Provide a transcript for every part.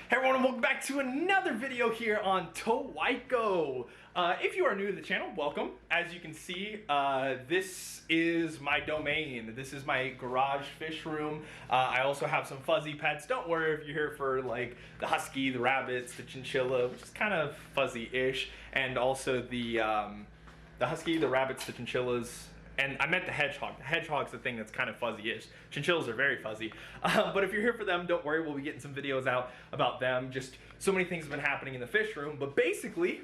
Hey everyone, and welcome back to another video here on Towaiko. If you are new to the channel, welcome. As you can see, this is my domain. This is my garage fish room. I also have some fuzzy pets. Don't worry if you're here for like the husky, the rabbits, the chinchilla, which is kind of fuzzy-ish, and also the husky, the rabbits, the chinchillas. And I meant the hedgehog. The hedgehog's the thing that's kind of fuzzy-ish. Chinchillas are very fuzzy. But if you're here for them, don't worry, we'll be getting some videos out about them. Just so many things have been happening in the fish room. But basically,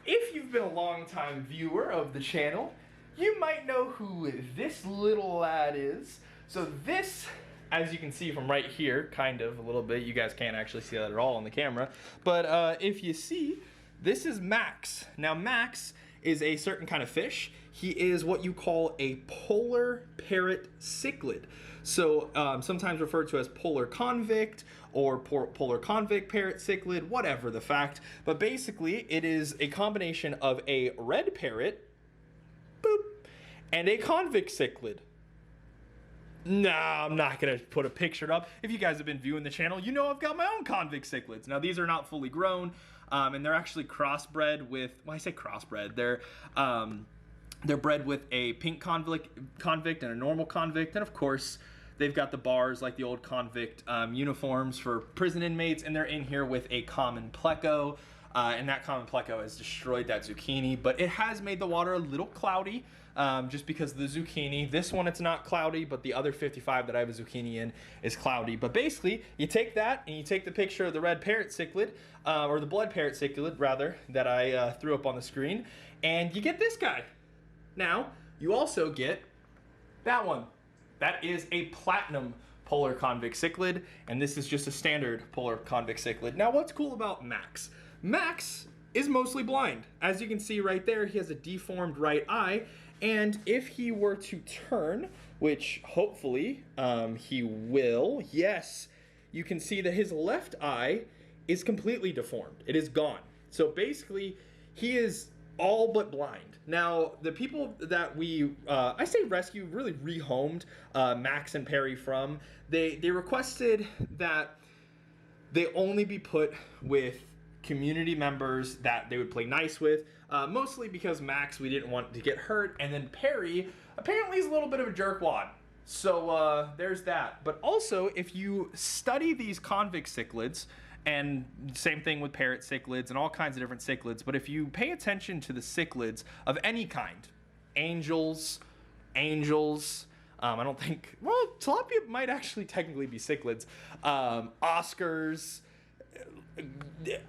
if you've been a long-time viewer of the channel, you might know who this little lad is. So this, as you can see from right here, kind of a little bit, you guys can't actually see that at all on the camera. But if you see, this is Max. Now Max is a certain kind of fish. He is what you call a polar parrot cichlid. So sometimes referred to as polar convict or polar convict parrot cichlid, whatever the fact. But basically it is a combination of a red parrot, boop, and a convict cichlid. Nah, I'm not gonna put a picture up. If you guys have been viewing the channel, you know I've got my own convict cichlids. Now these are not fully grown, and they're actually crossbred with, well, I say crossbred, they're bred with a pink convict and a normal convict, and of course, they've got the bars like the old convict uniforms for prison inmates, and they're in here with a common pleco. And that common pleco has destroyed that zucchini, but it has made the water a little cloudy just because of the zucchini. This one, it's not cloudy, but the other 55 that I have a zucchini in is cloudy. But basically, you take that and you take the picture of the red parrot cichlid, or the blood parrot cichlid, rather, that I threw up on the screen, and you get this guy. Now, you also get that one. That is a platinum polar convict cichlid, and this is just a standard polar convict cichlid. Now, what's cool about Max? Max is mostly blind. As you can see right there, he has a deformed right eye, and if he were to turn, which hopefully he will, yes, you can see that his left eye is completely deformed. It is gone. So basically, he is all but blind. Now, the people that we, I say rescue, really rehomed Max and Perry from, they requested that they only be put with community members that they would play nice with, mostly because Max, we didn't want to get hurt, and then Perry, apparently is a little bit of a jerkwad. So there's that. But also, if you study these convict cichlids, and same thing with parrot cichlids and all kinds of different cichlids, but if you pay attention to the cichlids of any kind, angels, I don't think, well, tilapia might actually technically be cichlids, Oscars,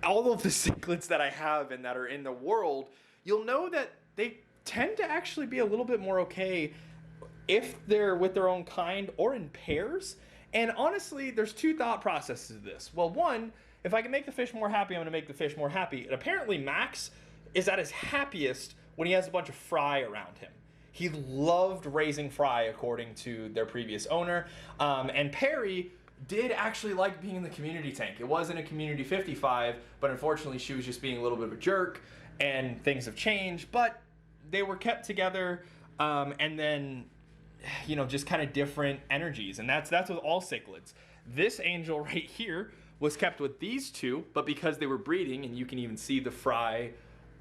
all of the cichlids that I have and that are in the world, you'll know that they tend to actually be a little bit more okay if they're with their own kind or in pairs. And honestly, there's two thought processes to this. Well, one, if I can make the fish more happy, I'm gonna make the fish more happy. And apparently Max is at his happiest when he has a bunch of fry around him. He loved raising fry according to their previous owner. And Perry did actually like being in the community tank. It wasn't a community 55, but unfortunately she was just being a little bit of a jerk, and things have changed, but they were kept together, and then, you know, just kind of different energies, and that's with all cichlids. This angel right here was kept with these two, but because they were breeding, and you can even see the fry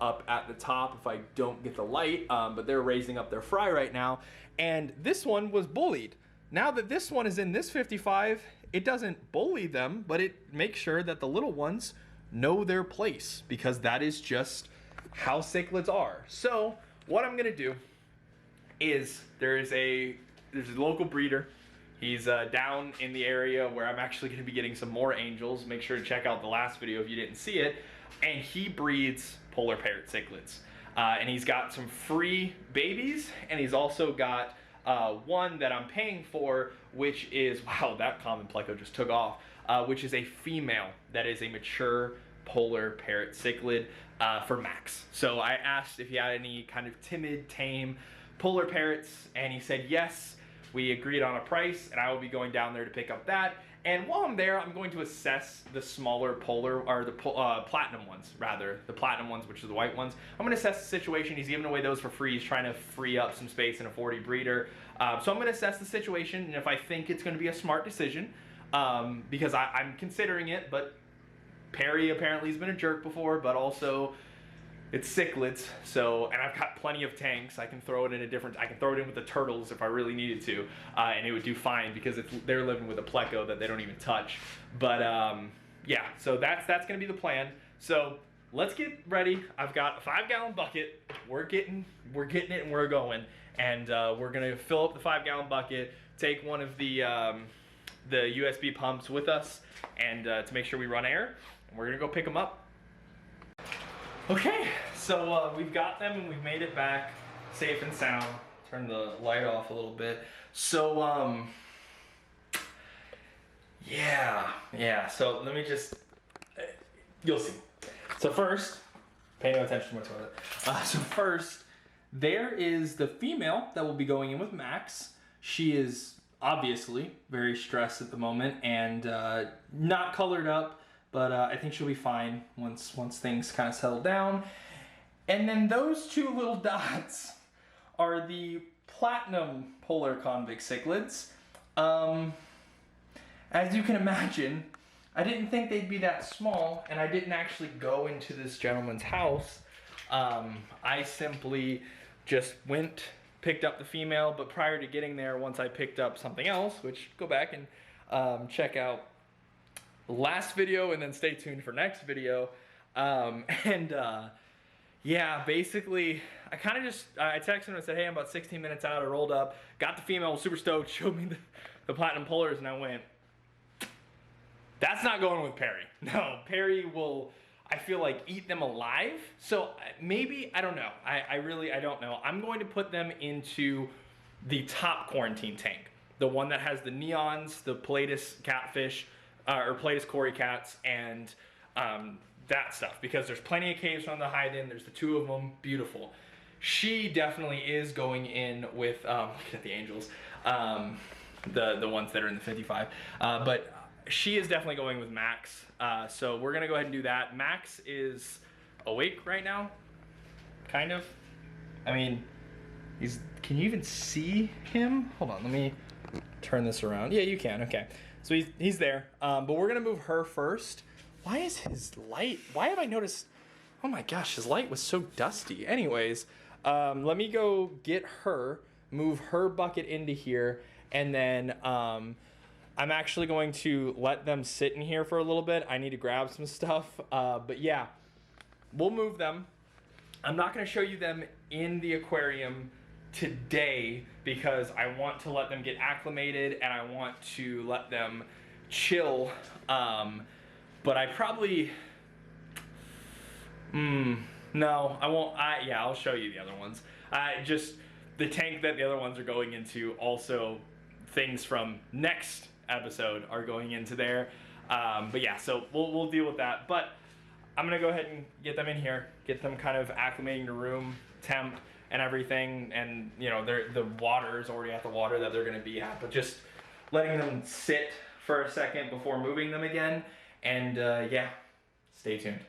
up at the top if I don't get the light, but they're raising up their fry right now, and this one was bullied. Now that this one is in this 55, it doesn't bully them, but it makes sure that the little ones know their place, because that is just how cichlids are. So what I'm gonna do is there's a local breeder. He's down in the area where I'm actually gonna be getting some more angels. Make sure to check out the last video if you didn't see it. And he breeds polar parrot cichlids. And he's got some free babies, and he's also got one that I'm paying for, which is, wow, that common pleco just took off, which is a female that is a mature polar parrot cichlid for Max. So I asked if he had any kind of timid, tame polar parrots, and he said yes. We agreed on a price, and I will be going down there to pick up that. And while I'm there, I'm going to assess the smaller polar, or the platinum ones, rather. The platinum ones, which are the white ones. I'm gonna assess the situation. He's giving away those for free. He's trying to free up some space in a 40 breeder. So I'm gonna assess the situation, and if I think it's gonna be a smart decision, because I'm considering it, but Perry apparently has been a jerk before, but also it's cichlids, so, and I've got plenty of tanks. I can throw it in I can throw it in with the turtles if I really needed to, and it would do fine because they're living with a pleco that they don't even touch. But yeah, so that's gonna be the plan. So let's get ready. I've got a 5-gallon bucket. We're getting it and we're going. And we're gonna fill up the 5-gallon bucket, take one of the USB pumps with us, and to make sure we run air, and we're gonna go pick them up. Okay, so we've got them and we've made it back safe and sound. Turn the light off a little bit. So yeah, so let me just, you'll see. So first, pay no attention to my toilet. So first, there is the female that will be going in with Max. She is obviously very stressed at the moment and not colored up, but I think she'll be fine once things kind of settle down. And then those two little dots are the platinum polar convict cichlids. As you can imagine, I didn't think they'd be that small, and I didn't actually go into this gentleman's house. I simply just picked up the female, but prior to getting there, once I picked up something else, which go back and check out last video and then stay tuned for next video. Yeah, basically, I kind of just, I texted him and said, hey, I'm about 16 minutes out, I rolled up, got the female, was super stoked, showed me the platinum polars, and I went, that's not going with Perry. No, Perry will, I feel like, eat them alive. So maybe, I don't know. I really don't know. I'm going to put them into the top quarantine tank. The one that has the neons, the Pilatus catfish, or Pilatus cory cats, and that stuff. Because there's plenty of caves for them to hide in. There's the 2 of them. Beautiful. She definitely is going in with, look at the angels, the ones that are in the 55. But she is definitely going with Max, so we're gonna go ahead and do that. Max is awake right now, kind of. I mean, can you even see him? Hold on, let me turn this around. Yeah, you can, okay. So he's there, but we're gonna move her first. Why is his light, why have I noticed, oh my gosh, his light was so dusty. Anyways, let me go get her, move her bucket into here, and then, I'm actually going to let them sit in here for a little bit. I need to grab some stuff, but yeah, we'll move them. I'm not gonna show you them in the aquarium today because I want to let them get acclimated and I want to let them chill, but I probably, no, I won't, yeah, I'll show you the other ones. Just the tank that the other ones are going into, also things from next episode are going into there, but yeah, so we'll deal with that. But I'm gonna go ahead and get them in here, get them kind of acclimating to room temp and everything, and you know, the water is already at the water that they're gonna be at, but just letting them sit for a second before moving them again. And yeah, stay tuned.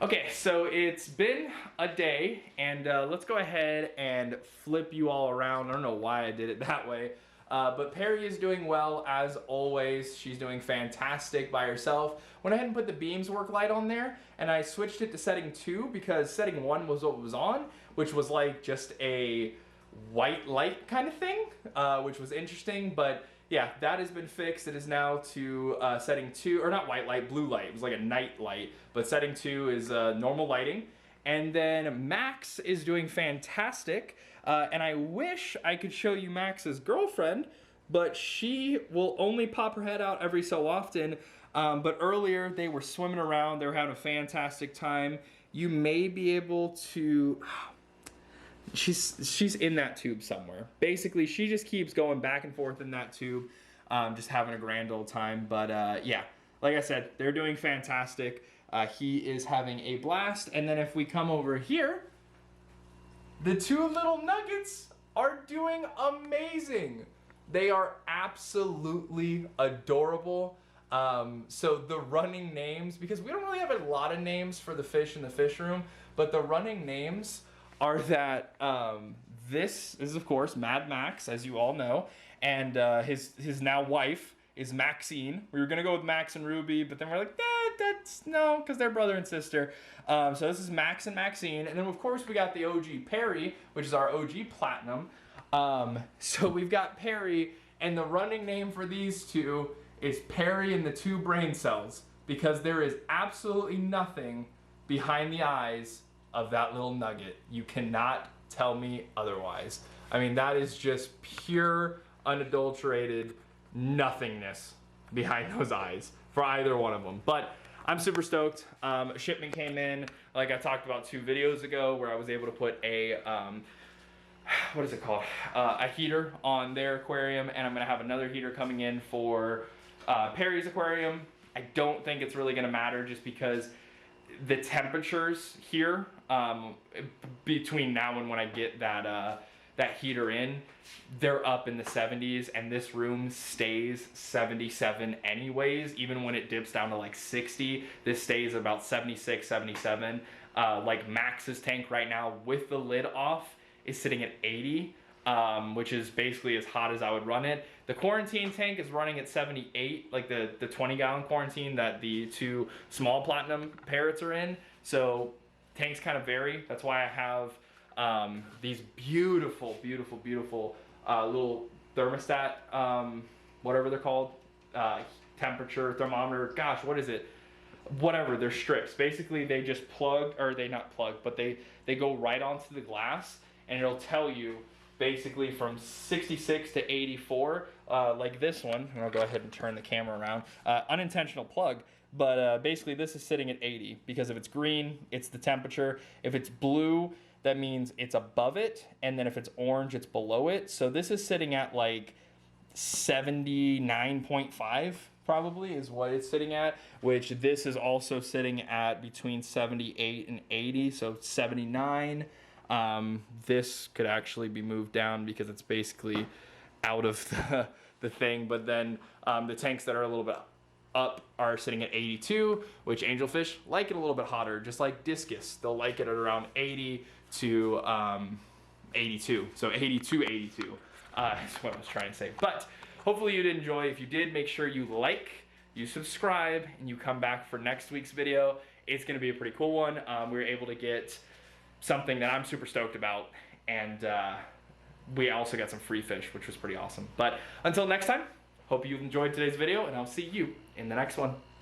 Okay, so it's been a day, and let's go ahead and flip you all around. I don't know why I did it that way. But Perry is doing well, as always. She's doing fantastic by herself. Went ahead and put the beams work light on there, and I switched it to setting 2 because setting 1 was what was on, which was like just a white light kind of thing, which was interesting. But yeah, that has been fixed. It is now to setting 2, or not white light, blue light. It was like a night light, but setting 2 is normal lighting. And then Max is doing fantastic. And I wish I could show you Max's girlfriend, but she will only pop her head out every so often. But earlier they were swimming around, they were having a fantastic time. You may be able to, she's in that tube somewhere. Basically, she just keeps going back and forth in that tube, just having a grand old time. But yeah, like I said, they're doing fantastic. He is having a blast. And then if we come over here, the 2 little nuggets are doing amazing. They are absolutely adorable. So the running names, because we don't really have a lot of names for the fish in the fish room, but the running names are that this is, of course, Mad Max, as you all know, and his now wife is Maxine. We were gonna go with Max and Ruby, but then we're like, that's no, because they're brother and sister. So this is Max and Maxine, and then of course we got the OG Perry, which is our OG Platinum. So we've got Perry, and the running name for these two is Perry and the Two Brain Cells, because there is absolutely nothing behind the eyes of that little nugget. You cannot tell me otherwise. I mean, that is just pure, unadulterated nothingness behind those eyes for either one of them. But I'm super stoked. A shipment came in, like I talked about 2 videos ago, where I was able to put a, what is it called? A heater on their aquarium, and I'm gonna have another heater coming in for Perry's aquarium. I don't think it's really gonna matter, just because the temperatures here between now and when I get that that heater in, they're up in the 70s, and this room stays 77 anyways. Even when it dips down to like 60, this stays about 76, 77. Like Max's tank right now with the lid off is sitting at 80, which is basically as hot as I would run it. The quarantine tank is running at 78, like the 20-gallon quarantine that the 2 small Platinum parrots are in. So tanks kind of vary. That's why I have these beautiful, beautiful, beautiful little thermostat, whatever they're called, temperature thermometer. Gosh, what is it? Whatever, they're strips. Basically, they just plug, or they not plug, but they go right onto the glass, and it'll tell you basically from 66 to 84, like this one. And I'll go ahead and turn the camera around. Unintentional plug, but basically this is sitting at 80, because if it's green, it's the temperature. If it's blue, that means it's above it, and then if it's orange, it's below it. So this is sitting at like 79.5 probably is what it's sitting at, which this is also sitting at between 78 and 80, so 79. This could actually be moved down because it's basically out of the thing, but then the tanks that are a little bit up are sitting at 82, which angelfish like it a little bit hotter, just like discus. They'll like it at around 80 to 82. So 82, 82 is what I was trying to say. But hopefully you did enjoy. If you did, make sure you like, you subscribe, and you come back for next week's video. It's going to be a pretty cool one. We were able to get something that I'm super stoked about, and we also got some free fish, which was pretty awesome. But until next time, hope you enjoyed today's video, and I'll see you in the next one.